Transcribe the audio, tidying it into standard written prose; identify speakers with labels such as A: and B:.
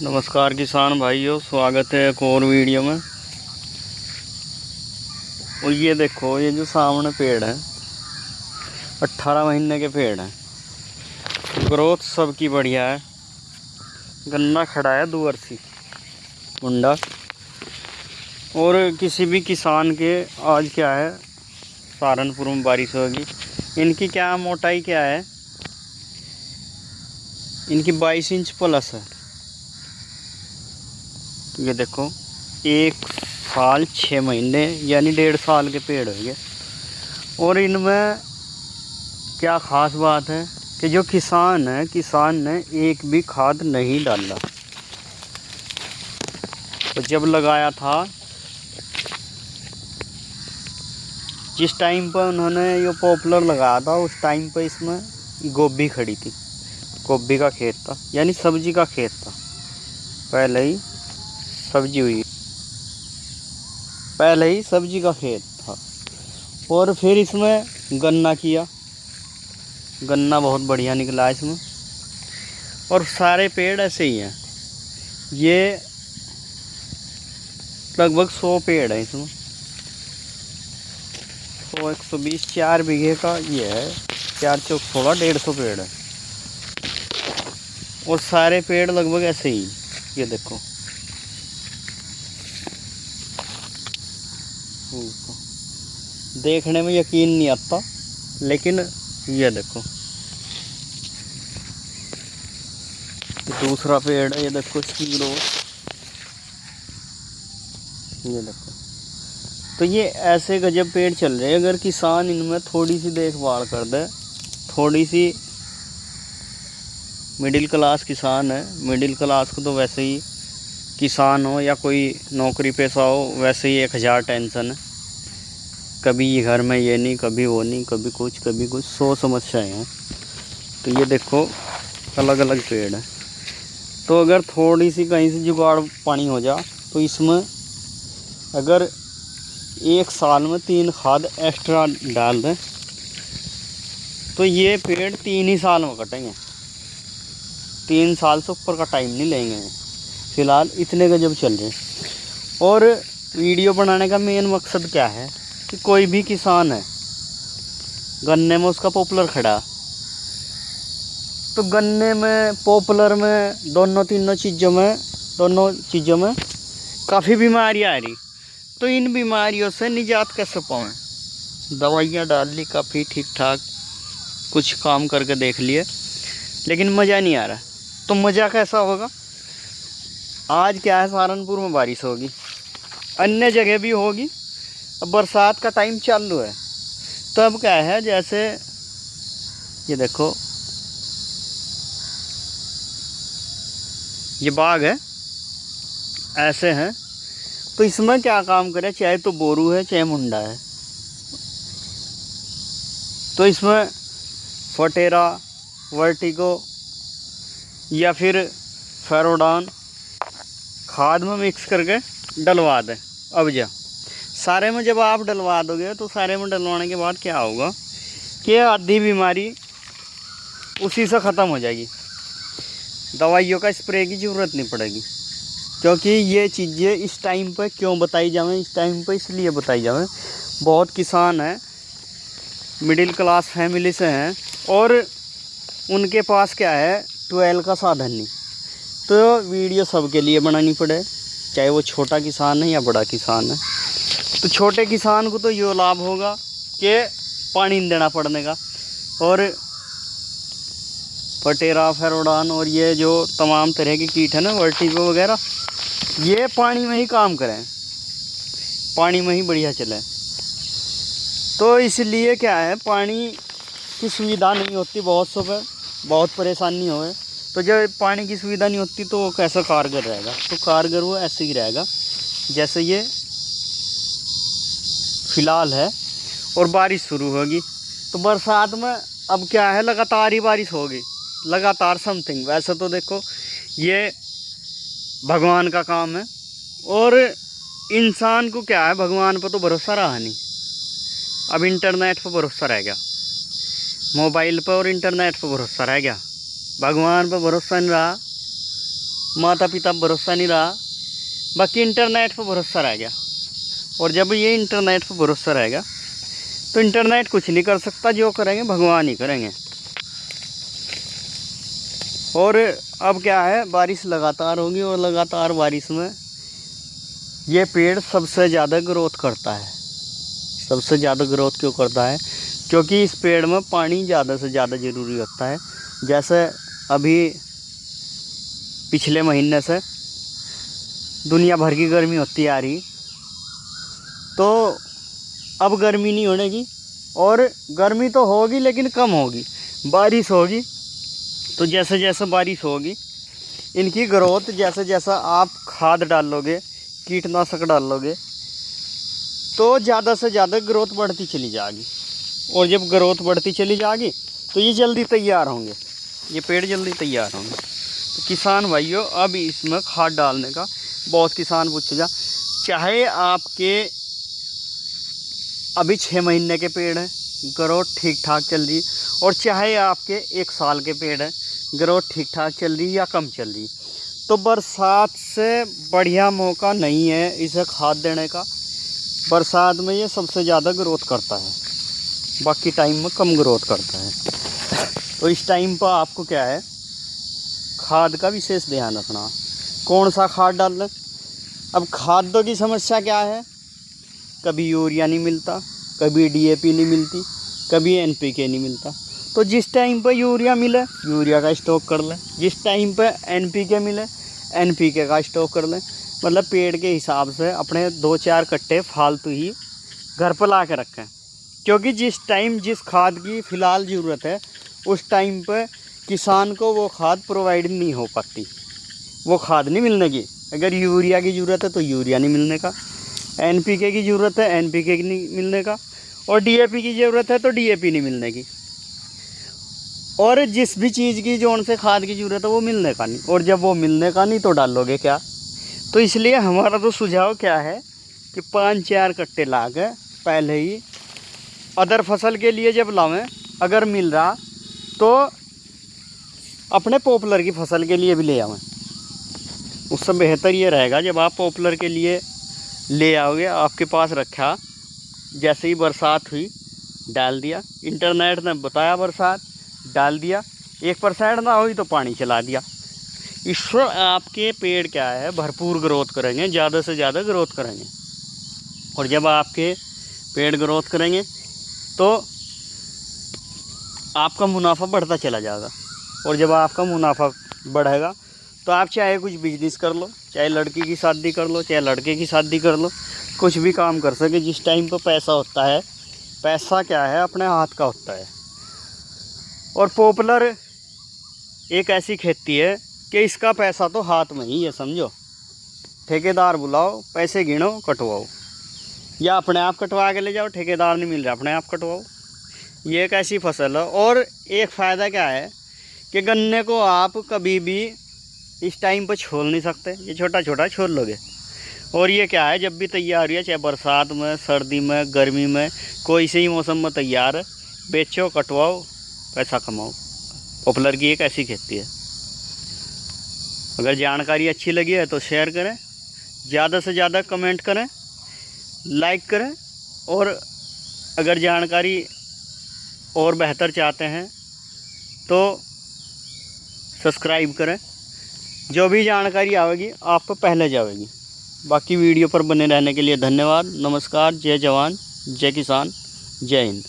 A: नमस्कार किसान भाइयों, स्वागत है एक और वीडियो में। और ये देखो, ये जो सामने पेड़ है 18 महीने के पेड़ हैं। ग्रोथ सबकी बढ़िया है। गन्ना खड़ा है दुवर्सी मुंडा। और किसी भी किसान के आज क्या है, सहारनपुर में बारिश होगी। इनकी क्या मोटाई क्या है, इनकी 22 इंच प्लस है। ये देखो, 1 साल 6 महीने यानी 1.5 साल के पेड़ हो गए। और इनमें क्या ख़ास बात है कि जो किसान है, किसान ने एक भी खाद नहीं डाला। तो जब लगाया था, जिस टाइम पर उन्होंने ये पॉपुलर लगाया था, उस टाइम पर इसमें गोभी खड़ी थी। गोभी का खेत था, यानी सब्जी का खेत था। पहले ही सब्जी का खेत था। और फिर इसमें गन्ना किया। गन्ना बहुत बढ़िया निकला इसमें। और सारे पेड़ ऐसे ही हैं। ये लगभग 100 पेड़ है इसमें। 120 4 बीघे का ये है। 4 चौक 16, 150 पेड़ है। और सारे पेड़ लगभग ऐसे ही। ये देखो, देखने में यकीन नहीं आता, लेकिन ये देखो, दूसरा पेड़ है। ये देखो इसकी ग्रोथ, ये देखो। तो ये ऐसे गजब पेड़ चल रहे हैं। अगर किसान इनमें थोड़ी सी देखभाल कर दे, थोड़ी सी, मिडिल क्लास किसान है। मिडिल क्लास को तो वैसे ही, किसान हो या कोई नौकरी पेशा हो, वैसे ही 1000 टेंशन है। कभी ये घर में ये नहीं, कभी वो नहीं, कभी कुछ 100 समस्याएं हैं। तो ये देखो, अलग अलग पेड़ है। तो अगर थोड़ी सी कहीं से जुगाड़ पानी हो जा, तो इसमें अगर 1 साल में 3 खाद एक्स्ट्रा डाल दें, तो ये पेड़ 3 ही साल में कटेंगे। 3 साल से ऊपर का टाइम नहीं लेंगे। फ़िलहाल इतने गजब चल रहे हैं। और वीडियो बनाने का मेन मकसद क्या है कि कोई भी किसान है, गन्ने में उसका पॉपुलर खड़ा, तो गन्ने में, पॉपुलर में, दोनों चीज़ों में काफ़ी बीमारियाँ आ रही। तो इन बीमारियों से निजात कैसे पाएँ? दवाइयाँ डाल ली, काफ़ी ठीक ठाक कुछ काम करके देख लिए, लेकिन मज़ा नहीं आ रहा। तो मज़ा कैसा होगा? आज क्या है, सहारनपुर में बारिश होगी, अन्य जगह भी होगी। अब बरसात का टाइम चालू है। तो अब क्या है, जैसे ये देखो, ये बाग है, ऐसे हैं। तो इसमें क्या काम करे, चाहे तो बोरू है चाहे मुंडा है। तो इसमें फटेरा, वर्टिगो या फिर फेरोडॉन खाद में मिक्स करके डलवा दें। अब सारे में जब आप डलवा दोगे, तो सारे में डलवाने के बाद क्या होगा कि आधी बीमारी उसी से ख़त्म हो जाएगी। दवाइयों का स्प्रे की ज़रूरत नहीं पड़ेगी। क्योंकि ये चीज़ें इस टाइम पर क्यों बताई जाएं, इस टाइम पर इसलिए बताई जाएं, बहुत किसान हैं, मिडिल क्लास फैमिली से हैं, और उनके पास क्या है, 12 का साधन नहीं। तो वीडियो सबके लिए बनानी पड़े, चाहे वो छोटा किसान है या बड़ा किसान है। तो छोटे किसान को तो ये लाभ होगा कि पानी नहीं देना पड़ने का। और फटेरा, फेरोडॉन और ये जो तमाम तरह के कीट है ना, वर्टिगो वगैरह, ये पानी में ही काम करें, पानी में ही बढ़िया चले। तो इसलिए क्या है, पानी की सुविधा नहीं होती बहुत सौ पे, बहुत परेशानी होए। तो जब पानी की सुविधा नहीं होती, तो वो कैसा कारगर रहेगा? तो कारगर वो ऐसे ही रहेगा जैसे ये फ़िलहाल है। और बारिश शुरू होगी, तो बरसात में अब क्या है, लगातार ही बारिश होगी, लगातार समथिंग। वैसे तो देखो, ये भगवान का काम है, और इंसान को क्या है, भगवान पर तो भरोसा रहा नहीं। अब इंटरनेट पर भरोसा रह गया, मोबाइल पर और इंटरनेट पर भरोसा रह गया, भगवान पर भरोसा नहीं रहा। माता पिता पर भरोसा नहीं रहा, बाकी इंटरनेट पर भरोसा रह गया। और जब ये इंटरनेट पर भरोसा रहेगा तो इंटरनेट कुछ नहीं कर सकता, जो करेंगे भगवान ही करेंगे। और अब क्या है, बारिश लगातार होगी और लगातार बारिश में ये पेड़ सबसे ज़्यादा ग्रोथ करता है। सबसे ज़्यादा ग्रोथ क्यों करता है? क्योंकि इस पेड़ में पानी ज़्यादा से ज़्यादा ज़रूरी होता है। जैसे अभी पिछले महीने से दुनिया भर की गर्मी होती आ रही, तो अब गर्मी नहीं होने की, और गर्मी तो होगी लेकिन कम होगी। बारिश होगी तो जैसे जैसे बारिश होगी इनकी ग्रोथ, जैसे जैसा आप खाद डालोगे, कीटनाशक डालोगे, तो ज़्यादा से ज़्यादा ग्रोथ बढ़ती चली जाएगी। और जब ग्रोथ बढ़ती चली जाएगी तो ये जल्दी तैयार होंगे, ये पेड़ जल्दी तैयार होंगे। तो किसान भाइयों, अब इसमें खाद डालने का बहुत किसान पूछेगा, चाहे आपके अभी 6 महीने के पेड़ हैं, ग्रोथ ठीक ठाक चल रही, और चाहे आपके 1 साल के पेड़ हैं, ग्रोथ ठीक ठाक चल रही या कम चल रही, तो बरसात से बढ़िया मौका नहीं है इसे खाद देने का। बरसात में ये सबसे ज़्यादा ग्रोथ करता है, बाकी टाइम में कम ग्रोथ करता है। तो इस टाइम पर आपको क्या है, खाद का विशेष ध्यान रखना, कौन सा खाद डालना। अब खाद्यों की समस्या क्या है, कभी यूरिया नहीं मिलता, कभी डीएपी नहीं मिलती, कभी एनपीके नहीं मिलता। तो जिस टाइम पर यूरिया मिले यूरिया का स्टॉक कर लें, जिस टाइम पर एनपीके मिले एनपीके का स्टॉक कर लें। मतलब पेड़ के हिसाब से अपने 2-4 कट्टे फालतू ही घर पर ला के रखें, क्योंकि जिस टाइम जिस खाद की फ़िलहाल ज़रूरत है उस टाइम पर किसान को वो खाद प्रोवाइड नहीं हो पाती, वो खाद नहीं मिलने की। अगर यूरिया की ज़रूरत है तो यूरिया नहीं मिलने का, एनपीके की ज़रूरत है एनपीके की नहीं मिलने का, और डीएपी की ज़रूरत है तो डीएपी नहीं मिलने की। और जिस भी चीज़ की जो उनसे खाद की ज़रूरत है वो मिलने का नहीं, और जब वो मिलने का नहीं तो डालोगे क्या। तो इसलिए हमारा तो सुझाव क्या है कि 5-4 कट्टे ला के पहले ही अदर फसल के लिए जब लावें, अगर मिल रहा तो अपने पॉपुलर की फसल के लिए भी ले आवें। उससे बेहतर ये रहेगा, जब आप पॉपुलर के लिए ले आओगे, आपके पास रखा, जैसे ही बरसात हुई डाल दिया, इंटरनेट ने बताया बरसात डाल दिया, 1% ना हुई तो पानी चला दिया। इससे आपके पेड़ क्या है, भरपूर ग्रोथ करेंगे, ज़्यादा से ज़्यादा ग्रोथ करेंगे। और जब आपके पेड़ ग्रोथ करेंगे तो आपका मुनाफा बढ़ता चला जाएगा। और जब आपका मुनाफा बढ़ेगा तो आप चाहे कुछ बिजनेस कर लो, चाहे लड़की की शादी कर लो, चाहे लड़के की शादी कर लो, कुछ भी काम कर सके। जिस टाइम पर पैसा होता है, पैसा क्या है अपने हाथ का होता है। और पॉपुलर एक ऐसी खेती है कि इसका पैसा तो हाथ में ही है, समझो। ठेकेदार बुलाओ, पैसे गिनो, कटवाओ, या अपने आप कटवा के ले जाओ, ठेकेदार नहीं मिल रहा अपने आप कटवाओ। ये एक ऐसी फसल है। और एक फ़ायदा क्या है कि गन्ने को आप कभी भी इस टाइम पर छोल नहीं सकते, ये छोटा छोटा छोल लोगे। और ये क्या है, जब भी तैयार है, चाहे बरसात में, सर्दी में, गर्मी में, कोई से ही मौसम में तैयार है, बेचो, कटवाओ, पैसा कमाओ। पॉपुलर की एक ऐसी खेती है। अगर जानकारी अच्छी लगी है तो शेयर करें, ज़्यादा से ज़्यादा कमेंट करें, लाइक करें, और अगर जानकारी और बेहतर चाहते हैं तो सब्सक्राइब करें। जो भी जानकारी आएगी आप पर पहले जाएगी। बाकी वीडियो पर बने रहने के लिए धन्यवाद। नमस्कार। जय जवान, जय किसान, जय हिंद।